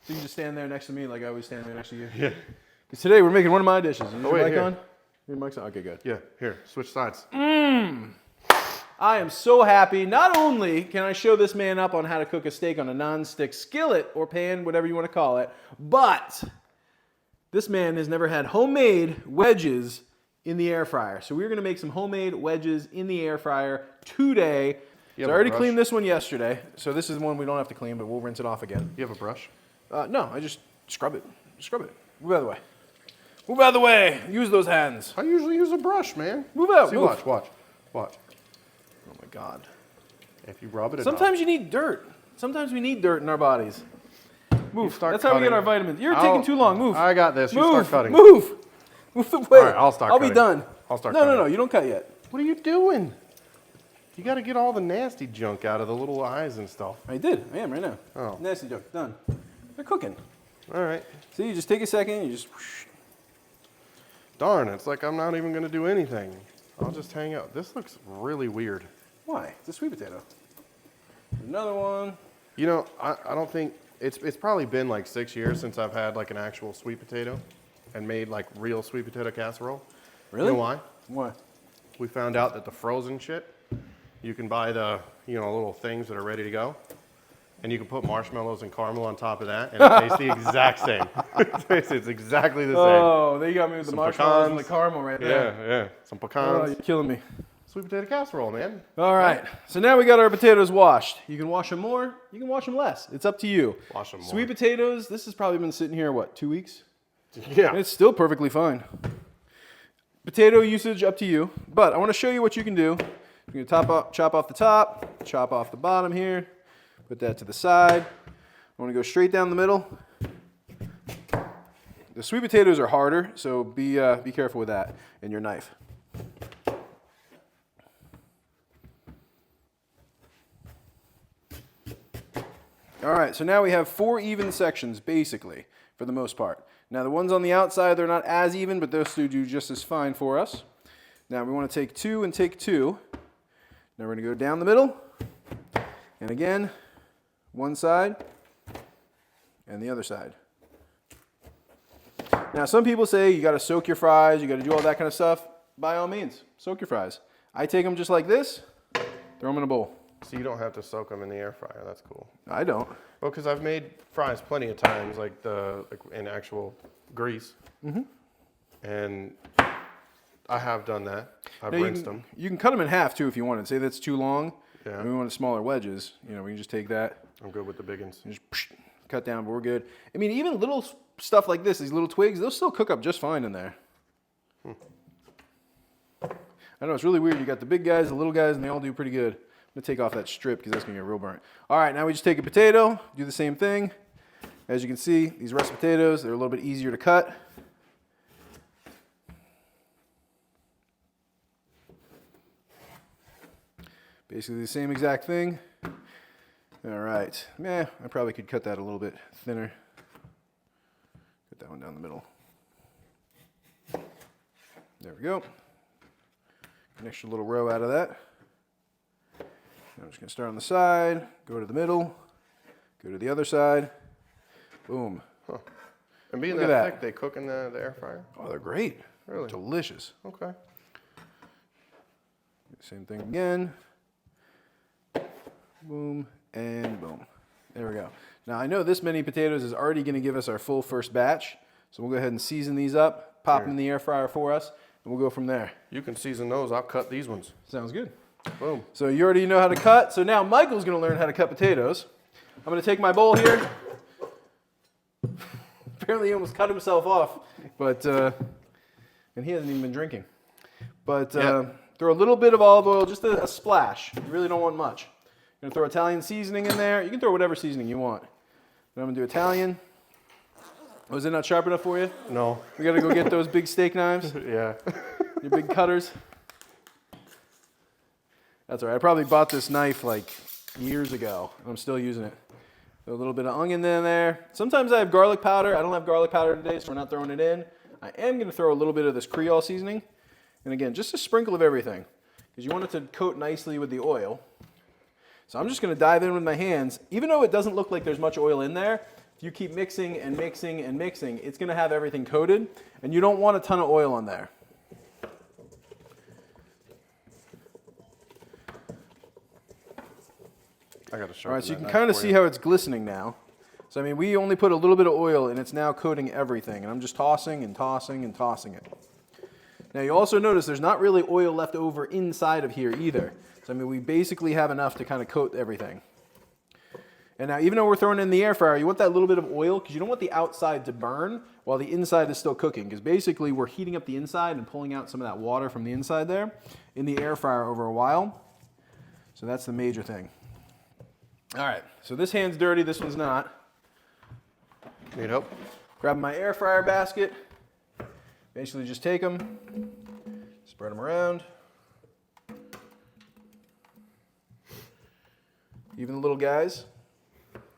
So you can just stand there next to me like I always stand there next to you. Yeah. Because today we're making one of my dishes. Is your wait, mic here. on? Your mic's on? Okay, good. Yeah, here, switch sides. I am so happy. Not only can I show this man up on how to cook a steak on a non-stick skillet or pan, whatever you want to call it, but this man has never had homemade wedges in the air fryer. So we're going to make some homemade wedges in the air fryer today. So I already cleaned this one yesterday. So this is one we don't have to clean, but we'll rinse it off again. You have a brush? No, I just scrub it. Scrub it. Move out of the way. Move out of the way. Use those hands. I usually use a brush, man. Move out. See, move. watch. Oh my God. If you rub it Sometimes you need dirt. Sometimes we need dirt in our bodies. Move. That's how we get our vitamins. You're taking too long. Move. I got this. You Move. start cutting. Move. Move the way. All right, I'll start I'll cutting. be done. I'll start No, cutting. no, you don't cut yet. What are you doing? You got to get all the nasty junk out of the little eyes and stuff. I did. I am right now. Oh. Nasty joke. Done. They're cooking. All right. See, you just take a second. You just. Whoosh. Darn, it's like I'm not even going to do anything. I'll just hang out. This looks really weird. Why? It's a sweet potato. Another one. You know, I don't think, it's probably been like 6 years since I've had like an actual sweet potato and made like real sweet potato casserole. Really? You know why? Why? We found out that the frozen shit, you can buy the, little things that are ready to go. And you can put marshmallows and caramel on top of that, and it tastes the exact same. It's exactly the same. Oh, they got me with the Some marshmallows and the pecans. caramel right there. Yeah. Some Oh, pecans. you're killing me. Sweet potato casserole, man. All right, so now we got our potatoes washed. You can wash them more, you can wash them less. It's up to you. Wash them more. Sweet potatoes, this has probably been sitting here, what, 2 weeks? Yeah. And it's still perfectly fine. Potato usage, up to you. But I want to show you what you can do. You can chop off the top, chop off the bottom here, put that to the side. I want to go straight down the middle. The sweet potatoes are harder, so be careful with that and your knife. All right, so now we have 4 even sections, basically, for the most part. Now, the ones on the outside, they're not as even, but those two do just as fine for us. Now, we want to take 2 and take 2. Now, we're going to go down the middle. And again, one side and the other side. Now, some people say you got to soak your fries, you got to do all that kind of stuff. By all means, soak your fries. I take them just like this, throw them in a bowl. So you don't have to soak them in the air fryer. That's cool. I don't. Well, because I've made fries plenty of times, like in actual grease. Mm-hmm. And I have done that. I've rinsed them. You can cut them in half too if you wanted. Say that's too long. Yeah. And we want smaller wedges. We can just take that. I'm good with the big ones. And just cut down, but we're good. I mean, even little stuff like this, these little twigs, they'll still cook up just fine in there. I know, it's really weird. You got the big guys, the little guys, and they all do pretty good. I'm going to take off that strip because that's going to get real burnt. All right, now we just take a potato, do the same thing. As you can see, these russet potatoes, they're a little bit easier to cut. Basically the same exact thing. All right. I probably could cut that a little bit thinner. Put that one down the middle. There we go. An extra little row out of that. I'm just going to start on the side, go to the middle, go to the other side. Boom. Huh. And being Look that at thick, they cook in the air fryer? Oh, they're great. Really? Delicious. Okay. Same thing again. Boom and boom. There we go. Now I know this many potatoes is already going to give us our full first batch. So we'll go ahead and season these up, pop them in the air fryer for us, and we'll go from there. You can season those. I'll cut these ones. Sounds good. Boom. So you already know how to cut. So now Michael's going to learn how to cut potatoes. I'm going to take my bowl here. Apparently he almost cut himself off, but and he hasn't even been drinking. But throw a little bit of olive oil, just a splash. You really don't want much. You're going to throw Italian seasoning in there. You can throw whatever seasoning you want. But I'm going to do Italian. Was it not sharp enough for you? No. We got to go get those big steak knives. Yeah. Your big cutters. That's all right. I probably bought this knife like years ago. I'm still using it. Throw a little bit of onion in there. Sometimes I have garlic powder. I don't have garlic powder today, so we're not throwing it in. I am going to throw a little bit of this Creole seasoning. And again, just a sprinkle of everything, because you want it to coat nicely with the oil. So I'm just going to dive in with my hands. Even though it doesn't look like there's much oil in there, if you keep mixing and mixing and mixing, it's going to have everything coated, and you don't want a ton of oil on there. I got to show All right, so you can kind of see how it's glistening now. So I mean, we only put a little bit of oil, and it's now coating everything, and I'm just tossing and tossing and tossing it. Now you also notice there's not really oil left over inside of here either. So I mean, we basically have enough to kind of coat everything. And now even though we're throwing it in the air fryer, you want that little bit of oil because you don't want the outside to burn while the inside is still cooking. Because basically we're heating up the inside and pulling out some of that water from the inside there in the air fryer over a while. So that's the major thing. All right, so this hand's dirty, this one's not. Need help? Grab my air fryer basket. Basically just take them, spread them around. Even the little guys.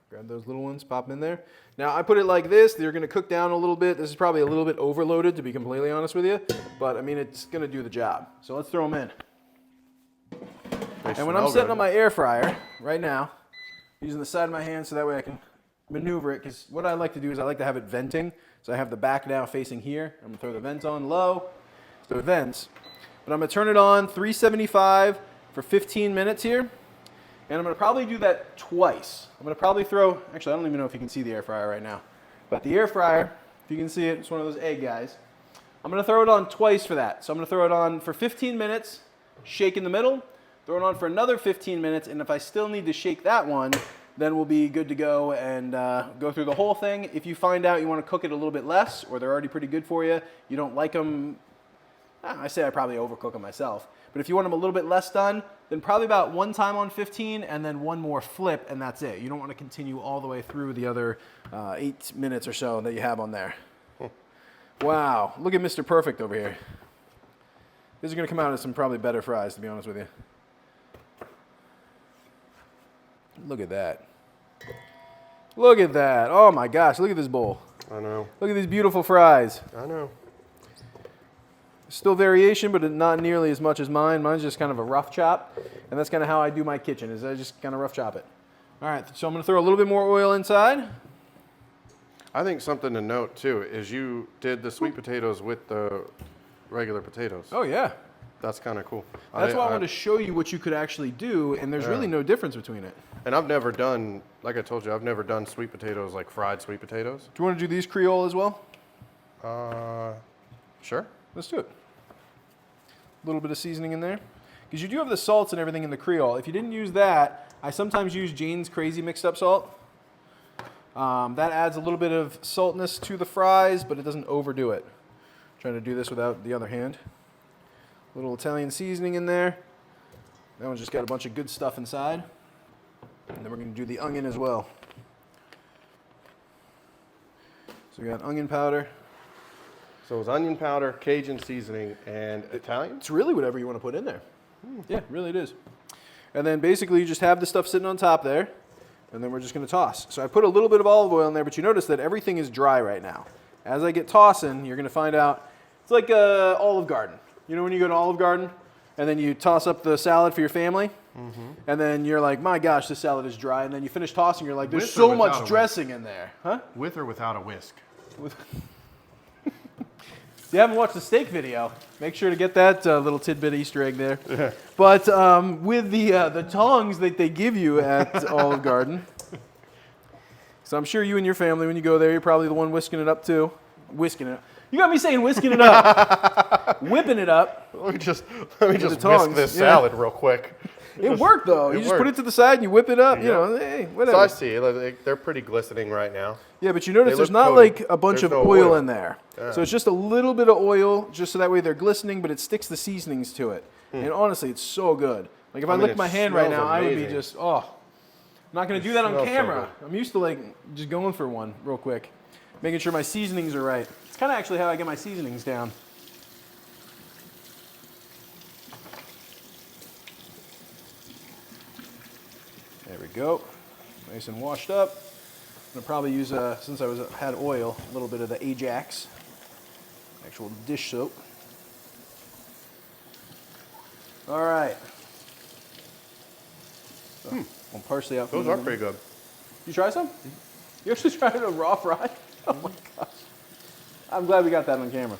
Grab those little ones, pop them in there. Now I put it like this, they're gonna cook down a little bit. This is probably a little bit overloaded to be completely honest with you, but I mean, it's gonna do the job. So let's throw them in. And when I'm setting on my air fryer right now, using the side of my hand so that way I can maneuver it, because what I like to do is I like to have it venting. So I have the back now facing here. I'm gonna throw the vent on low, so it vents. But I'm gonna turn it on 375 for 15 minutes here. And I'm gonna probably do that twice. I'm gonna probably throw, actually I don't even know if you can see the air fryer right now. But the air fryer, if you can see it, it's one of those egg guys. I'm gonna throw it on twice for that. So I'm gonna throw it on for 15 minutes, shake in the middle, throw it on for another 15 minutes, and if I still need to shake that one, then we'll be good to go and go through the whole thing. If you find out you want to cook it a little bit less, or they're already pretty good for you, you don't like them, I say I probably overcook them myself. But if you want them a little bit less done, then probably about one time on 15 and then one more flip, and that's it. You don't want to continue all the way through the other 8 minutes or so that you have on there. Wow, look at Mr. Perfect over here. These are going to come out as some probably better fries, to be honest with you. Look at that. Look at that. Oh my gosh, look at this bowl. I know. Look at these beautiful fries. I know. Still variation, but not nearly as much as mine. Mine's just kind of a rough chop, and that's kind of how I do my kitchen, is I just kind of rough chop it. All right, so I'm going to throw a little bit more oil inside. I think something to note too is you did the sweet potatoes with the regular potatoes. Oh yeah. That's kind of cool. That's why I wanted to show you what you could actually do, and there's really no difference between it. And I've never done, like I told you, I've never done sweet potatoes like fried sweet potatoes. Do you want to do these Creole as well? Sure. Let's do it. A little bit of seasoning in there. Because you do have the salts and everything in the Creole. If you didn't use that, I sometimes use Jane's Crazy mixed up salt. That adds a little bit of saltness to the fries, but it doesn't overdo it. I'm trying to do this without the other hand. A little Italian seasoning in there. That one's just got a bunch of good stuff inside. And then we're going to do the onion as well. So we got onion powder. So it was onion powder, Cajun seasoning, and Italian? It's really whatever you want to put in there. Yeah, really it is. And then basically you just have the stuff sitting on top there, and then we're just going to toss. So I put a little bit of olive oil in there, but you notice that everything is dry right now. As I get tossing, you're going to find out, it's like a Olive Garden. You know when you go to Olive Garden, and then you toss up the salad for your family, and then you're like, my gosh, this salad is dry, and then you finish tossing, you're like, there's With or so without much a dressing in there. Huh? With or without a whisk? If you haven't watched the steak video, make sure to get that little tidbit Easter egg there. Yeah. But with the tongs that they give you at Olive Garden, so I'm sure you and your family, when you go there, you're probably the one whisking it up too. Whisking it up. You got me saying whisking it up. Whipping it up. Let me just whisk this salad real quick. It worked though. You just put it to the side and you whip it up. Yep. You know, hey, whatever. So I see. They're pretty glistening right now. Yeah, but you notice there's not like a bunch of oil in there. Yeah. So it's just a little bit of oil, just so that way they're glistening, but it sticks the seasonings to it. And honestly, it's so good. Like if I licked my hand right now, I would be just, I'm not going to do that on camera. So I'm used to like just going for one real quick, making sure my seasonings are right. It's kind of actually how I get my seasonings down. There we go. Nice and washed up. I'm going to probably use, since I had oil, a little bit of the Ajax, actual dish soap. All right. So, I'll parsley out. Those are pretty good. You try some? You actually tried a raw fry? Oh my gosh. I'm glad we got that on camera.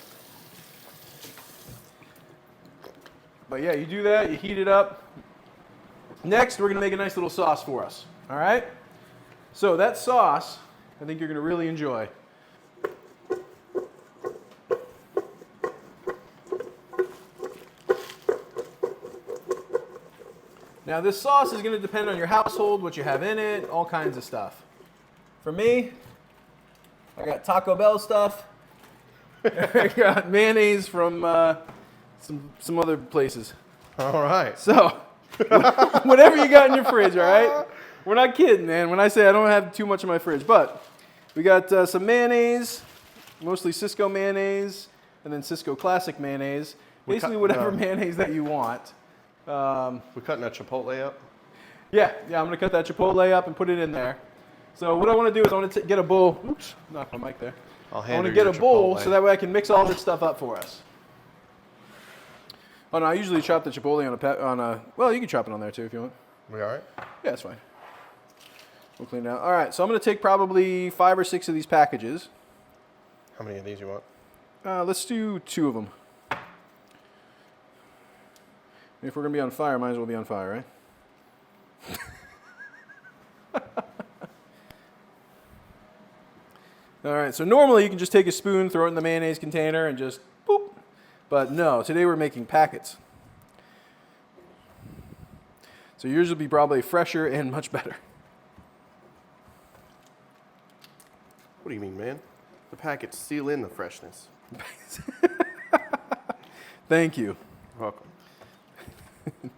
But yeah, you do that, you heat it up. Next, we're gonna make a nice little sauce for us, all right? So that sauce, I think you're gonna really enjoy. Now this sauce is gonna depend on your household, what you have in it, all kinds of stuff. For me, I got Taco Bell stuff. I got mayonnaise from some other places. All right. So, whatever you got in your fridge, all right? We're not kidding, man, when I say I don't have too much in my fridge. But we got some mayonnaise, mostly Cisco mayonnaise, and then Cisco classic mayonnaise. Basically whatever mayonnaise that you want. We're cutting that chipotle up. Yeah, I'm going to cut that chipotle up and put it in there. So what I want to do is I want to get a bowl. Oops, knocked my mic there. I want to get a bowl so that way I can mix all this stuff up for us. Oh no, I usually chop the chipotle on a. Well, you can chop it on there too if you want. We all right? Yeah, that's fine. We'll clean it out. All right, so I'm going to take probably 5 or 6 of these packages. How many of these you want? Let's do 2 of them. If we're going to be on fire, might as well be on fire, right? All right, so normally you can just take a spoon, throw it in the mayonnaise container, and just boop. But no, today we're making packets. So yours will be probably fresher and much better. What do you mean, man? The packets seal in the freshness. Thank you. Welcome.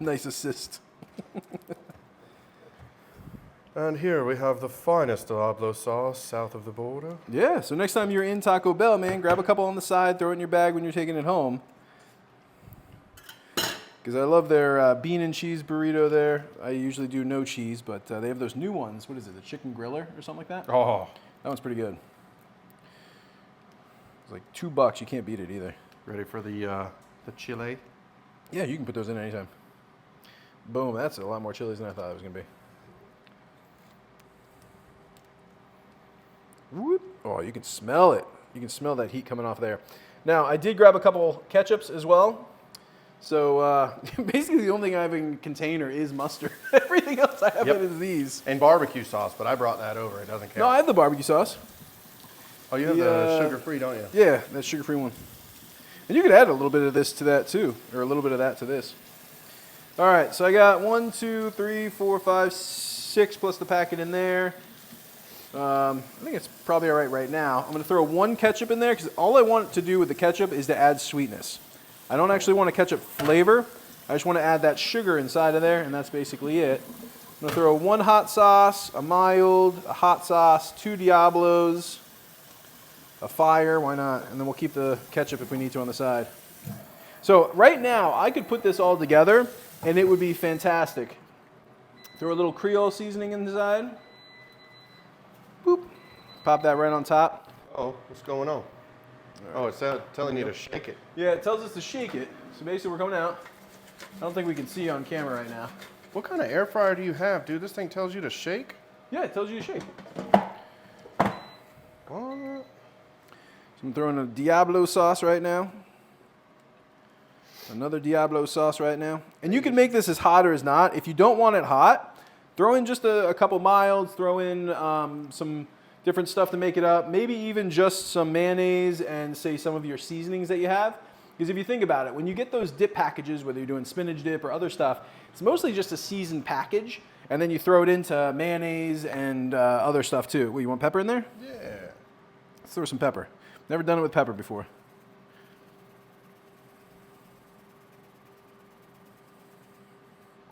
Nice assist. And here we have the finest Diablo sauce south of the border. Yeah, so next time you're in Taco Bell, man, grab a couple on the side, throw it in your bag when you're taking it home. Because I love their bean and cheese burrito there. I usually do no cheese, but they have those new ones. What is it, the chicken griller or something like that? Oh. That one's pretty good. It's like $2. You can't beat it either. Ready for the chile? Yeah, you can put those in anytime. Boom, that's a lot more chilies than I thought it was going to be. Whoop. Oh, you can smell it. You can smell that heat coming off there. Now, I did grab a couple ketchups as well. So basically the only thing I have in container is mustard. Everything else I have is these. And barbecue sauce, but I brought that over. It doesn't count. No, I have the barbecue sauce. Oh, you have the sugar-free, don't you? Yeah, that sugar-free one. And you could add a little bit of this to that too, or a little bit of that to this. All right, so I got 1, 2, 3, 4, 5, 6 plus the packet in there. I think it's probably all right now. I'm going to throw 1 ketchup in there because all I want to do with the ketchup is to add sweetness. I don't actually want a ketchup flavor. I just want to add that sugar inside of there, and that's basically it. I'm going to throw 1 hot sauce, a mild, a hot sauce, 2 Diablos, a fire, why not? And then we'll keep the ketchup if we need to on the side. So right now, I could put this all together, and it would be fantastic. Throw a little Creole seasoning inside. Boop. Pop that right on top. Oh, what's going on? Oh, it's telling you to shake it. Yeah, it tells us to shake it. So basically we're coming out. I don't think we can see on camera right now. What kind of air fryer do you have, dude? This thing tells you to shake? Yeah, it tells you to shake. What? So I'm throwing a Diablo sauce right now. Another Diablo sauce right now. And you can make this as hot or as not. If you don't want it hot, throw in just a couple milds, throw in some different stuff to make it up. Maybe even just some mayonnaise and say some of your seasonings that you have. Because if you think about it, when you get those dip packages, whether you're doing spinach dip or other stuff, it's mostly just a seasoned package. And then you throw it into mayonnaise and other stuff too. What, you want pepper in there? Yeah. Let's throw some pepper. Never done it with pepper before.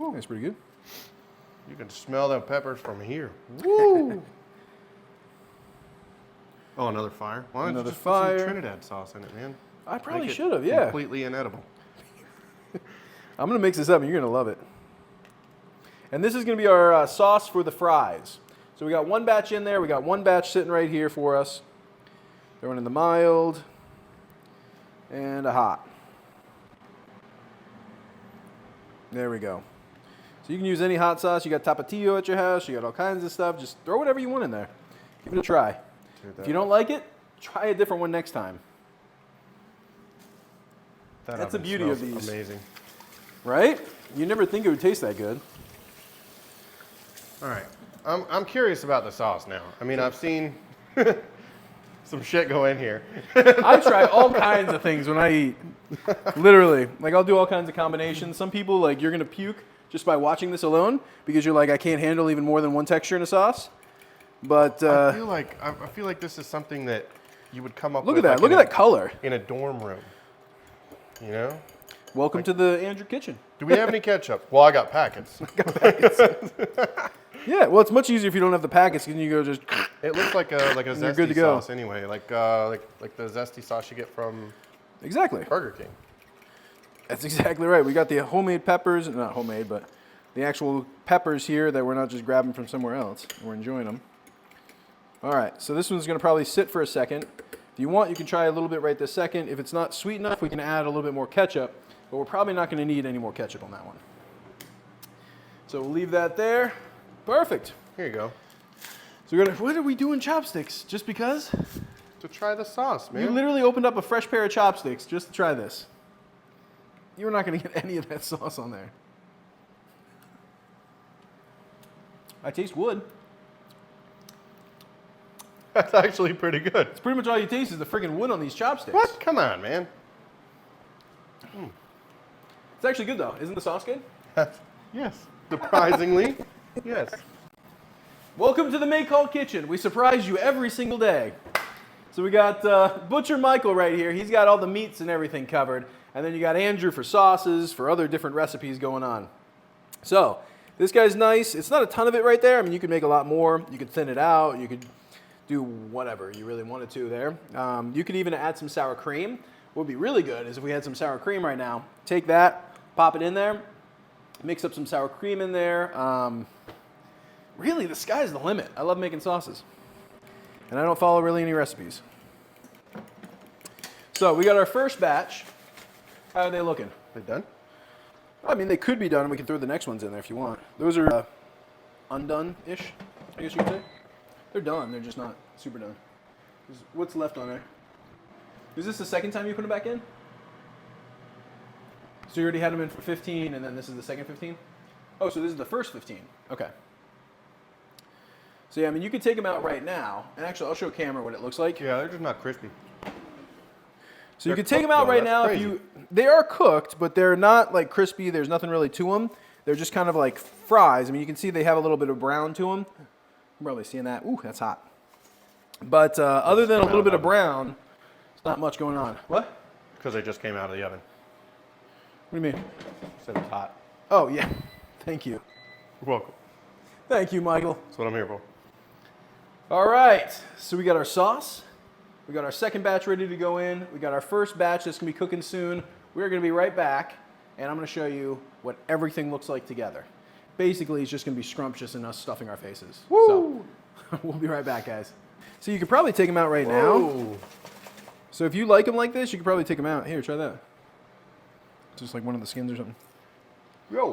Oh, that's pretty good. You can smell the peppers from here. Woo! Oh, another fire? Why don't Another you just fire. put some Trinidad sauce in it, man? I probably Make it should have, yeah. Completely inedible. I'm going to mix this up and you're going to love it. And this is going to be our sauce for the fries. So we got 1 batch in there. We got 1 batch sitting right here for us. Throwing in the mild and a hot. There we go. So you can use any hot sauce. You got Tapatio at your house. You got all kinds of stuff. Just throw whatever you want in there. Give it a try. Dude, If you don't like it, try a different one next time. That's the oven beauty of smells these. Amazing. Right? You never think it would taste that good. All right. I'm curious about the sauce now. I mean, I've seen some shit go in here. I try all kinds of things when I eat. Literally. Like, I'll do all kinds of combinations. Some people, like, you're going to puke just by watching this alone because you're like, I can't handle even more than one texture in a sauce. But I feel like this is something that you would come up look with. at that. Like Look at that color. in a dorm room. You know? Welcome to the Andrew kitchen. Do we have any ketchup? Well, I got packets. Yeah, well, it's much easier if you don't have the packets because you go just. It looks like a you're good to zesty go. sauce anyway, like the zesty sauce you get from Exactly. Burger King. That's exactly right. We got the homemade peppers, not homemade, but the actual peppers here that we're not just grabbing from somewhere else. We're enjoying them. All right, so this one's going to probably sit for a second. If you want, you can try a little bit right this second. If it's not sweet enough, we can add a little bit more ketchup, but we're probably not going to need any more ketchup on that one. So we'll leave that there. Perfect. Here you go. So we're gonna. What are we doing chopsticks? Just because? To try the sauce, man. You literally opened up a fresh pair of chopsticks just to try this. You were not going to get any of that sauce on there. I taste wood. That's actually pretty good. It's pretty much all you taste is the friggin' wood on these chopsticks. What? Come on, man. It's actually good though. Isn't the sauce good? Yes. Surprisingly, yes. Welcome to the Make Call Kitchen. We surprise you every single day. So we got Butcher Michael right here. He's got all the meats and everything covered. And then you got Andrew for sauces, for other different recipes going on. So this guy's nice. It's not a ton of it right there. I mean, you could make a lot more. You could thin it out. You could do whatever you really wanted to there. You could even add some sour cream. What would be really good is if we had some sour cream right now. Take that, pop it in there, mix up some sour cream in there. Really, the sky's the limit. I love making sauces. And I don't follow really any recipes. So we got our first batch. How are they looking? They done? I mean, they could be done. We can throw the next ones in there if you want. Those are undone-ish, I guess you could say. They're done. They're just not super done. What's left on there? Is this the second time you put them back in? So you already had them in for 15, and then this is the second 15? Oh, so this is the first 15. Okay. So yeah, I mean, you could take them out right now. And actually, I'll show camera what it looks like. Yeah, they're just not crispy. So you could take them out right now if you. They are cooked, but they're not like crispy. There's nothing really to them. They're just kind of like fries. I mean, you can see they have a little bit of brown to them. You're probably seeing that. Ooh, that's hot. But other than a little bit of brown, there's not much going on. What? Because they just came out of the oven. What do you mean? Said it's hot. Oh, yeah. Thank you. You're welcome. Thank you, Michael. That's what I'm here for. All right. So we got our sauce. We got our second batch ready to go in. We got our first batch that's going to be cooking soon. We're going to be right back, and I'm going to show you what everything looks like together. Basically, it's just going to be scrumptious and us stuffing our faces. Woo! So we'll be right back, guys. So you could probably take them out right now. So if you like them like this, you could probably take them out. Here, try that. Just like one of the skins or something. Yo.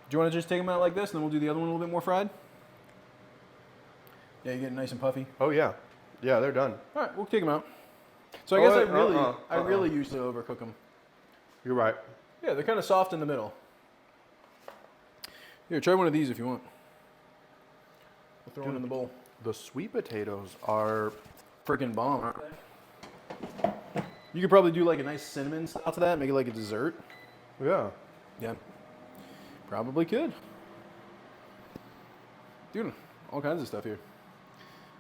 Do you want to just take them out like this, and then we'll do the other one a little bit more fried? Yeah, you get it nice and puffy. Oh, yeah. Yeah, they're done. All right, we'll take them out. So I guess I really usually overcook them. You're right. Yeah, they're kind of soft in the middle. Here, try one of these if you want. We'll throw them in the bowl. The sweet potatoes are... Freaking bomb, aren't they? You could probably do like a nice cinnamon style to that, make it like a dessert. Yeah. Yeah, probably could. Dude, all kinds of stuff here.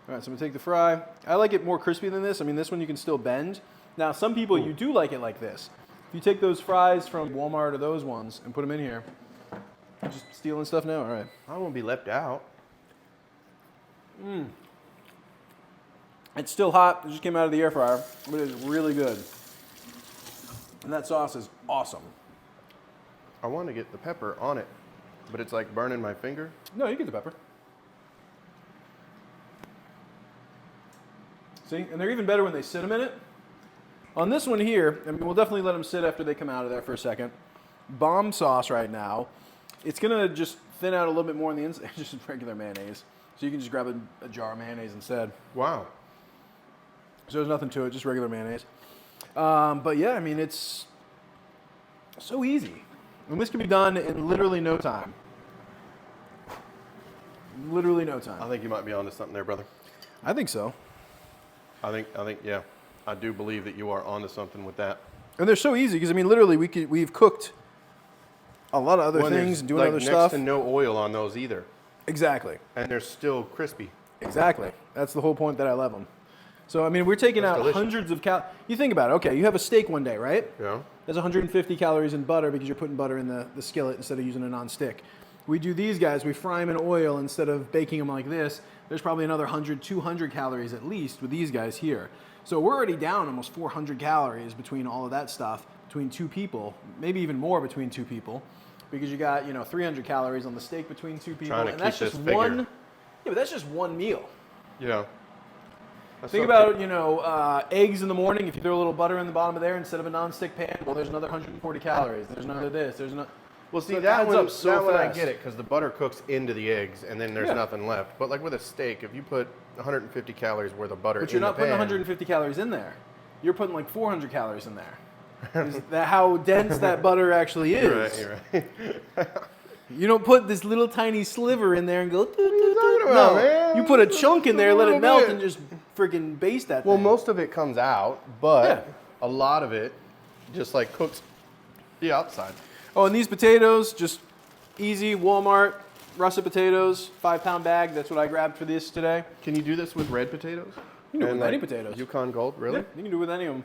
All right, so I'm gonna take the fry. I like it more crispy than this. I mean, this one you can still bend. Now, some people, you do like it like this. If you take those fries from Walmart or those ones and put them in here, you're just stealing stuff now? All right. I don't want to be left out. It's still hot. It just came out of the air fryer, but it's really good. And that sauce is awesome. I want to get the pepper on it, but it's like burning my finger. No, you get the pepper. See, and they're even better when they sit a minute. On this one here, I mean, we'll definitely let them sit after they come out of there for a second. Bomb sauce right now. It's gonna just thin out a little bit more on the inside. Just regular mayonnaise. So you can just grab a jar of mayonnaise instead. Wow. So there's nothing to it, just regular mayonnaise. But yeah, I mean, it's so easy. And this can be done in literally no time. Literally no time. I think you might be onto something there, brother. I think so. I think, yeah. I do believe that you are onto something with that. And they're so easy because, I mean, literally we've cooked a lot of other things and doing like other next stuff. to no oil on those either. Exactly. And they're still crispy. Exactly. That's the whole point that I love them. So, I mean, we're taking out delicious. hundreds of calories. You think about it. Okay, you have a steak one day, right? Yeah. There's 150 calories in butter because you're putting butter in the skillet instead of using a non-stick. We do these guys, we fry them in oil instead of baking them like this. There's probably another 100, 200 calories at least with these guys here. So we're already down almost 400 calories between all of that stuff, between two people, maybe even more between two people, because you got, 300 calories on the steak between two people. Trying to and keep that's this just figure. yeah, but that's just one meal. Yeah. Think about, eggs in the morning. If you throw a little butter in the bottom of there instead of a non-stick pan, well, there's another 140 calories. There's another this. There's no. Well, see, So it that adds one, up so that one I fast. get it, because the butter cooks into the eggs, and then there's Yeah. nothing left. But like with a steak, if you put 150 calories worth of butter But you're in not the putting pan, 150 calories in there. You're putting like 400 calories in there. Is that how dense that butter actually is? You're right. You don't put this little tiny sliver in there and go. talking about, No, man? you put a chunk in there, let it little melt, bit. and just freaking baste that Well, thing. most of it comes out, but Yeah. a lot of it just like cooks the outside. Oh, and these potatoes, just easy Walmart russet potatoes, 5-pound bag. That's what I grabbed for this today. Can you do this with red potatoes? You can do it And, with any like, potatoes. Yukon Gold, really? Yeah, you can do it with any of them.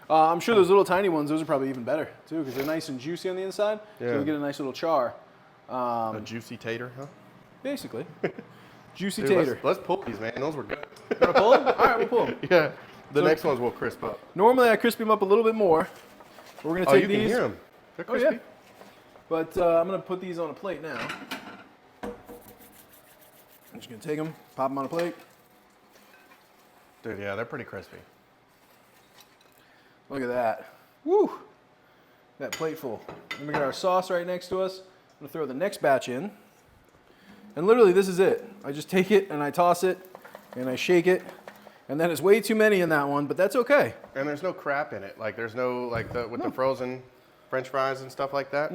I'm sure those little tiny ones, those are probably even better too, because they're nice and juicy on the inside. So Yeah. we get a nice little char. A juicy tater, huh? Basically, juicy Dude, tater. let's pull these, man. Those were good. Wanna pull them? All right, we'll pull them. Yeah. The So- next ones will crisp up. Normally I crisp them up a little bit more. We're gonna Oh, take you these. can hear them. They're Oh crispy. yeah. But I'm gonna put these on a plate now. I'm just gonna take them, pop them on a plate. Dude, yeah, they're pretty crispy. Look at that. Woo! That plate full. And we got our sauce right next to us. I'm gonna throw the next batch in. And literally this is it. I just take it and I toss it and I shake it. And then it's way too many in that one, but that's okay. And there's no crap in it. Like, there's no, like, with the frozen French fries and stuff like that.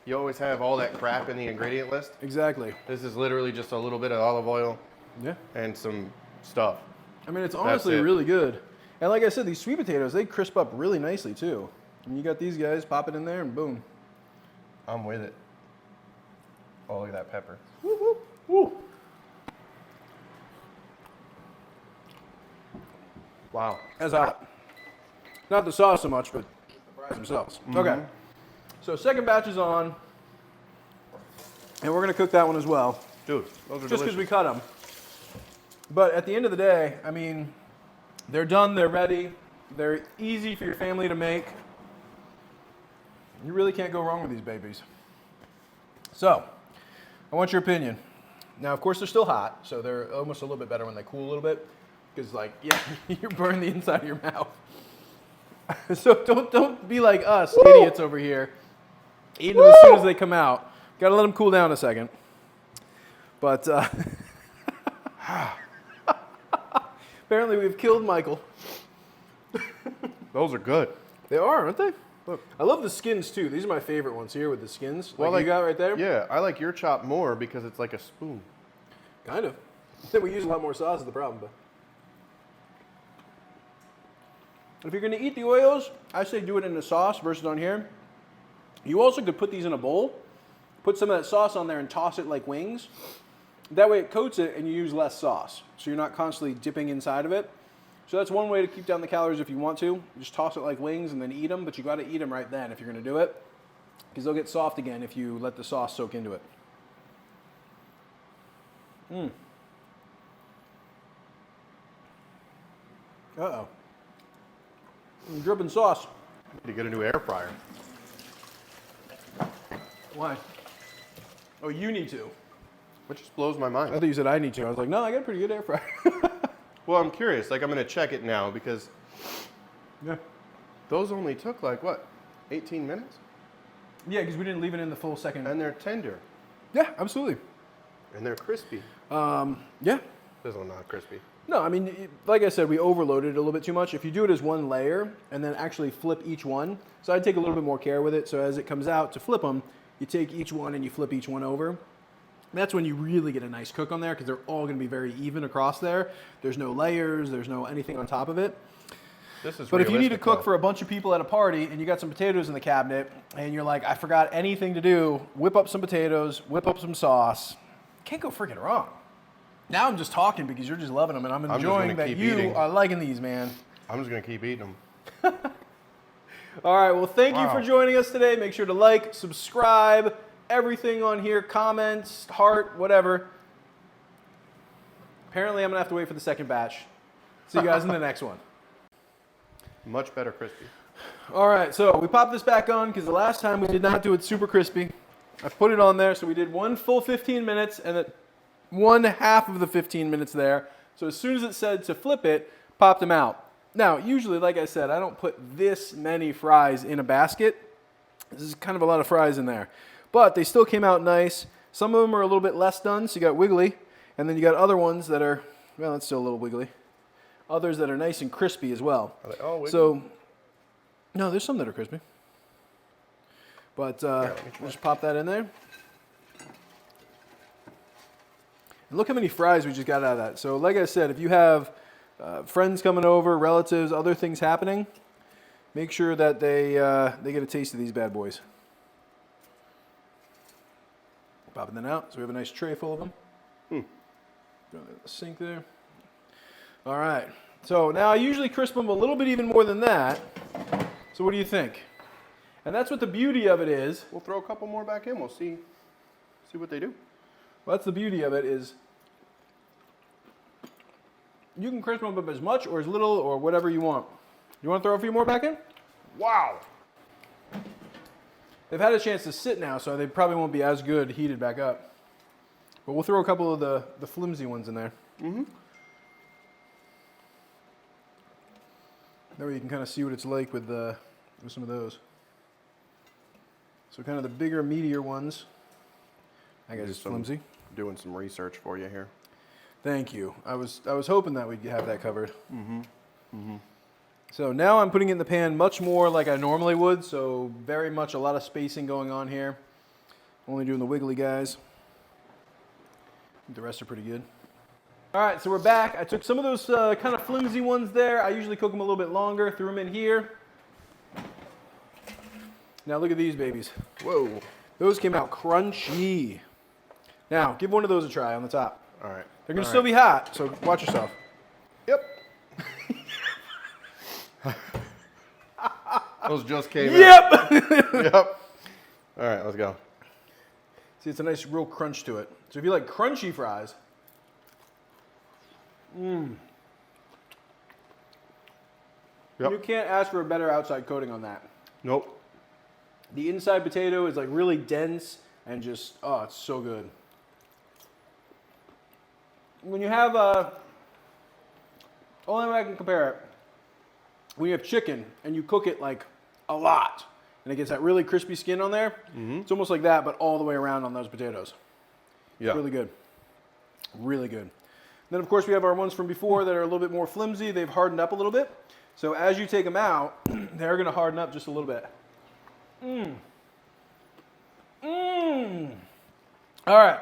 You always have all that crap in the ingredient list. Exactly. This is literally just a little bit of olive oil Yeah. and some stuff. I mean, it's honestly it. really good. And like I said, these sweet potatoes, they crisp up really nicely too. And you got these guys, pop it in there and boom. I'm with it. Oh, look at that pepper. Woo, woo, woo. Wow. That's hot. Not the sauce so much, but the fries themselves. Okay. So second batch is on. And we're going to cook that one as well. Dude, those are Just because delicious. we cut them. But at the end of the day, I mean, they're done, they're ready, they're easy for your family to make. You really can't go wrong with these babies. So, I want your opinion. Now, of course, they're still hot, so they're almost a little bit better when they cool a little bit. Because, like, yeah, you burn the inside of your mouth. So don't be like us, idiots over here, eating them as soon as they come out. Gotta let them cool down a second. But apparently we've killed Michael. Those are good. They are, aren't they? Look. I love the skins too. These are my favorite ones here with the skins. Well, Like you got right there? Yeah, I like your chop more because it's like a spoon. Kind of. Then we use a lot more sauce is the problem, but. If you're gonna eat the Oreos, I say do it in the sauce versus on here. You also could put these in a bowl, put some of that sauce on there and toss it like wings. That way it coats it and you use less sauce. So you're not constantly dipping inside of it. So that's one way to keep down the calories if you want to. You just toss it like wings and then eat them, but you gotta eat them right then if you're gonna do it. Because they'll get soft again if you let the sauce soak into it. Uh-oh. I'm dripping sauce. To get a new air fryer. Why? Oh, you need to. Which just blows my I mind. thought you said I need to. I was like, no, I got a pretty good air fryer. Well, I'm curious. Like, I'm going to check it now because Yeah. those only took like, what, 18 minutes? Yeah, because we didn't leave it in the full second. And they're tender. Yeah, absolutely. And they're crispy. Yeah. This one's not crispy. No, I mean, like I said, we overloaded it a little bit too much. If you do it as one layer and then actually flip each one, so I'd take a little bit more care with it. So as it comes out to flip them, you take each one and you flip each one over. That's when you really get a nice cook on there because they're all going to be very even across there. There's no layers, there's no anything on top of it. This is But if you need to cook though. for a bunch of people at a party and you got some potatoes in the cabinet and you're like, I forgot anything to do, whip up some potatoes, whip up some sauce. Can't go freaking wrong. Now I'm just talking because you're just loving them and I'm enjoying that you are liking these, man. I'm just going to keep eating them. All right, well, thank you for joining us today. Make sure to like, subscribe, everything on here, comments, heart, whatever. Apparently, I'm going to have to wait for the second batch. See you guys in the next one. Much better crispy. All right, so we popped this back on because the last time we did not do it super crispy. I put it on there, so we did one full 15 minutes and then one half of the 15 minutes there. So as soon as it said to flip it, popped them out. Now, usually, like I said, I don't put this many fries in a basket. This is kind of a lot of fries in there. But they still came out nice. Some of them are a little bit less done, so you got wiggly. And then you got other ones that are, well, it's still a little wiggly. Others that are nice and crispy as well. Are they all wiggly? So, no, there's some that are crispy. But we'll just pop that in there. And look how many fries we just got out of that. So like I said, if you have friends coming over, relatives, other things happening, make sure that they get a taste of these bad boys. Popping them out. So we have a nice tray full of them. Got a sink there. All right. So now I usually crisp them a little bit even more than that. So what do you think? And that's what the beauty of it is. We'll throw a couple more back in. We'll see what they do. Well, that's the beauty of it is you can crisp them up as much or as little or whatever you want. You want to throw a few more back in? Wow. They've had a chance to sit now, so they probably won't be as good heated back up. But we'll throw a couple of the flimsy ones in there. Mm-hmm. That way you can kind of see what it's like with some of those. So kind of the bigger, meatier ones. I guess it's flimsy. Doing some research for you here. Thank you. I was hoping that we'd have that covered. So now I'm putting it in the pan much more like I normally would. So very much a lot of spacing going on here. Only doing the wiggly guys. The rest are pretty good. All right, so we're back. I took some of those kind of flimsy ones there. I usually cook them a little bit longer. Threw them in here. Now look at these babies. Whoa. Those came out crunchy. Now, give one of those a try on the top. All right. They're going to still be hot, so watch yourself. Yep. Those just came in. Yep! Yep. All right, let's go. See, it's a nice real crunch to it. So if you like crunchy fries, Yep. you can't ask for a better outside coating on that. Nope. The inside potato is like really dense and just, oh, it's so good. When you have, only way I can compare it, when you have chicken and you cook it like a lot and it gets that really crispy skin on there, it's almost like that, but all the way around on those potatoes. Yeah. Really good. Really good. Then, of course, we have our ones from before that are a little bit more flimsy. They've hardened up a little bit. So as you take them out, they're going to harden up just a little bit. All right.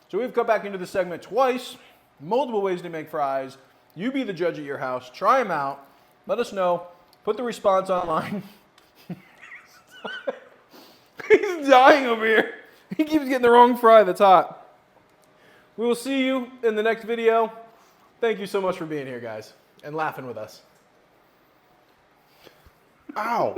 So we've cut back into the segment twice. Multiple ways to make fries. You be the judge at your house. Try them out. Let us know. Put the response online. He's dying over here. He keeps getting the wrong fry that's hot. We will see you in the next video. Thank you so much for being here, guys, and laughing with us. Ow.